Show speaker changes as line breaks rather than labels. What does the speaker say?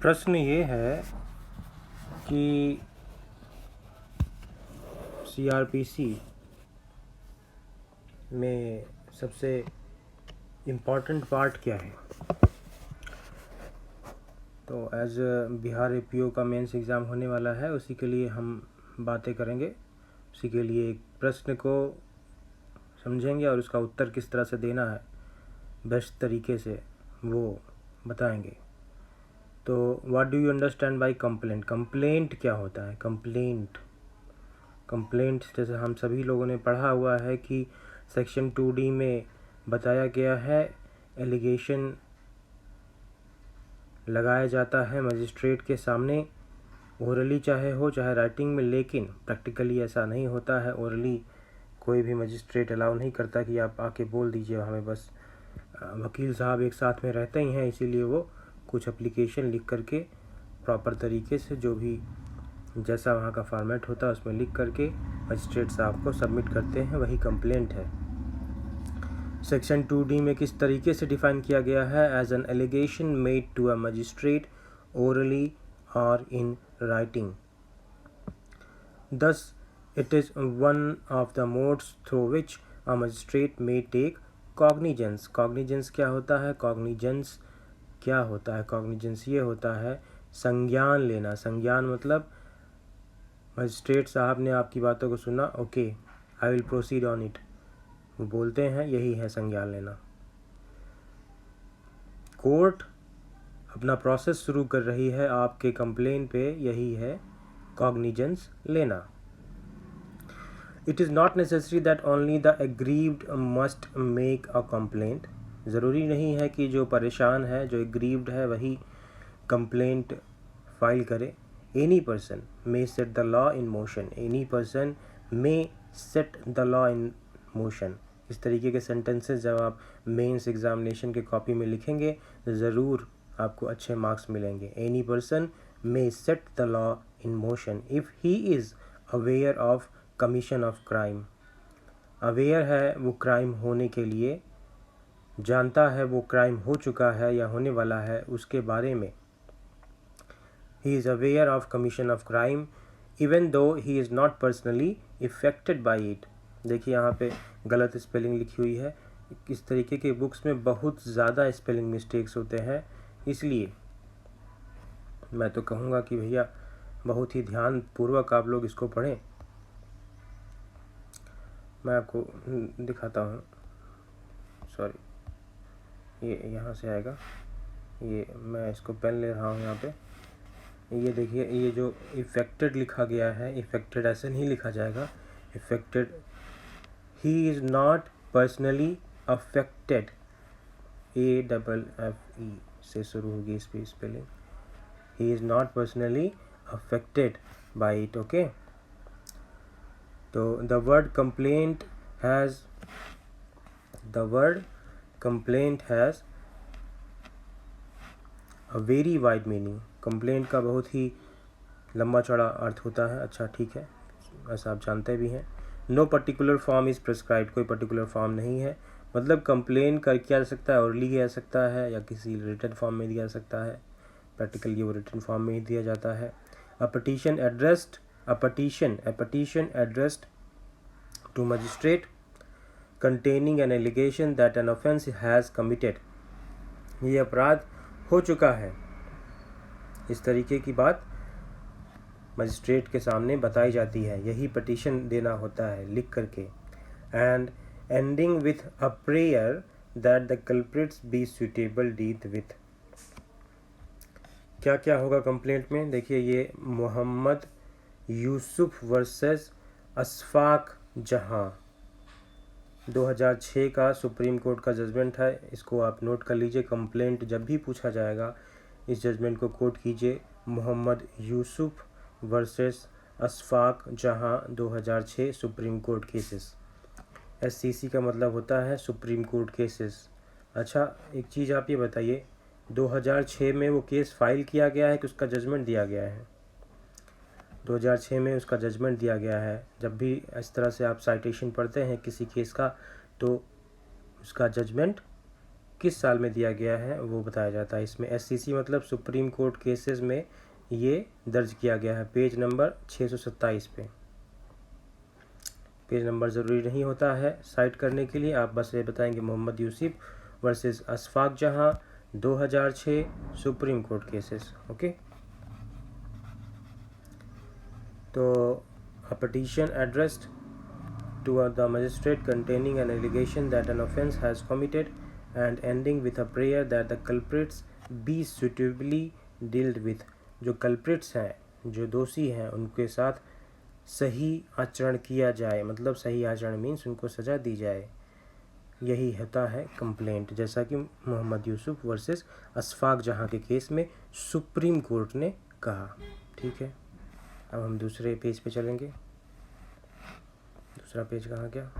प्रश्न ये है कि सीआरपीसी में सबसे इम्पॉर्टेंट पार्ट क्या है। तो एज बिहार एपीओ का मेंस एग्ज़ाम होने वाला है, उसी के लिए हम बातें करेंगे। उसी के लिए एक प्रश्न को समझेंगे और उसका उत्तर किस तरह से देना है बेस्ट तरीके से वो बताएंगे। तो what do you understand by complaint. Complaint क्या होता है। कंप्लेंट जैसे हम सभी लोगों ने पढ़ा हुआ है कि सेक्शन 2D में बताया गया है, एलिगेशन लगाया जाता है मजिस्ट्रेट के सामने, ओरली चाहे हो चाहे राइटिंग में, लेकिन प्रैक्टिकली ऐसा नहीं होता है। ओरली कोई भी मजिस्ट्रेट अलाउ नहीं करता कि आप आके बोल दीजिए हमें। बस वकील साहब एक साथ में रहते ही हैं, इसीलिए वो कुछ एप्लीकेशन लिख करके प्रॉपर तरीके से जो भी जैसा वहाँ का फॉर्मेट होता है उसमें लिख करके मजिस्ट्रेट साहब को सबमिट करते हैं, वही कंप्लेंट है। सेक्शन 2D में किस तरीके से डिफाइन किया गया है। As an allegation made to a magistrate orally और in writing, thus it is one of the modes through which a magistrate may take cognizance। cognizance क्या होता है। cognizance ये होता है संज्ञान लेना। संज्ञान मतलब मजिस्ट्रेट साहब ने आपकी बातों को सुना, okay I will proceed on it, वो बोलते हैं, यही है संज्ञान लेना। कोर्ट अपना प्रोसेस शुरू कर रही है आपके कंप्लेन पे, यही है कॉग्निजेंस लेना। It is not necessary that only the aggrieved must make a complaint. ज़रूरी नहीं है कि जो परेशान है, जो एग्रीव्ड है, वही कंप्लेंट फाइल करे। Any person may set the law in motion. Any person may set the law in motion. इस तरीके के सेंटेंसेस जब आप मेंस एग्जामिनेशन के कॉपी में लिखेंगे तो ज़रूर आपको अच्छे मार्क्स मिलेंगे। Any person may set the law in motion if he is aware of commission of crime. Aware है वो क्राइम होने के लिए, जानता है वो क्राइम हो चुका है या होने वाला है उसके बारे में। He is aware of commission of crime even though he is not personally affected by it. देखिए यहाँ पे गलत स्पेलिंग लिखी हुई है। इस तरीके के बुक्स में बहुत ज़्यादा स्पेलिंग मिस्टेक्स होते हैं, इसलिए मैं तो कहूँगा कि भैया बहुत ही ध्यानपूर्वक आप लोग इसको पढ़ें। मैं आपको दिखाता हूँ, सॉरी ये यहाँ से आएगा, ये मैं इसको पेन ले रहा हूँ यहाँ पे। ये देखिए, ये जो इफेक्टेड लिखा गया है, इफेक्टेड ऐसे नहीं लिखा जाएगा। Affected, he is not personally affected, AFFE से शुरू होगी इस पे spelling. He is not personally affected by it, okay. तो the word complaint has a very wide meaning। Complaint का बहुत ही लंबा चौड़ा अर्थ होता है। अच्छा ठीक है, ऐसा आप जानते भी हैं। No particular form is prescribed. कोई पर्टिकुलर फॉर्म नहीं है, मतलब कंप्लेन कर किया जा सकता है, ओरली किया जा सकता है या किसी रिटन फॉर्म में दिया जा सकता है। प्रैक्टिकली वो रिटन फॉर्म में ही दिया जाता है। A petition addressed to magistrate containing an allegation that an offence has committed। ये अपराध हो चुका है, इस तरीके की बात मजिस्ट्रेट के सामने बताई जाती है, यही पटिशन देना होता है लिख करके। And ending with a prayer that the culprits be suitable deal with. क्या क्या होगा कंप्लेंट में, देखिए ये मोहम्मद यूसुफ वर्सेस अशफाक जहां 2006 का सुप्रीम कोर्ट का जजमेंट है। इसको आप नोट कर लीजिए। कंप्लेंट जब भी पूछा जाएगा इस जजमेंट को कोट कीजिए। मोहम्मद यूसुफ वर्सेस अशफाक जहां 2006 सुप्रीम कोर्ट केसेस। SCC का मतलब होता है सुप्रीम कोर्ट केसेस। अच्छा एक चीज़ आप ये बताइए, 2006 में वो केस फाइल किया गया है कि उसका जजमेंट दिया गया है। 2006 में उसका जजमेंट दिया गया है। जब भी इस तरह से आप साइटेशन पढ़ते हैं किसी केस का, तो उसका जजमेंट किस साल में दिया गया है वो बताया जाता है। इसमें SCC मतलब सुप्रीम कोर्ट केसेस में ये दर्ज किया गया है पेज नंबर 627 पे। पेज नंबर ज़रूरी नहीं होता है साइट करने के लिए, आप बस ये बताएंगे मोहम्मद यूसुफ वर्सेस अशफाक जहां 2006 सुप्रीम कोर्ट केसेस। ओके, तो a petition addressed to the magistrate containing an allegation that an offence has committed and ending with a prayer that the culprits be suitably dealt with। जो culprits हैं, जो दोषी हैं, उनके साथ सही आचरण किया जाए, मतलब सही आचरण मीन्स उनको सज़ा दी जाए, यही होता है कंप्लेंट। जैसा कि मोहम्मद यूसुफ वर्सेस अशफाक जहां के केस में सुप्रीम कोर्ट ने कहा। ठीक है, अब हम दूसरे पेज पे चलेंगे। दूसरा पेज कहाँ गया?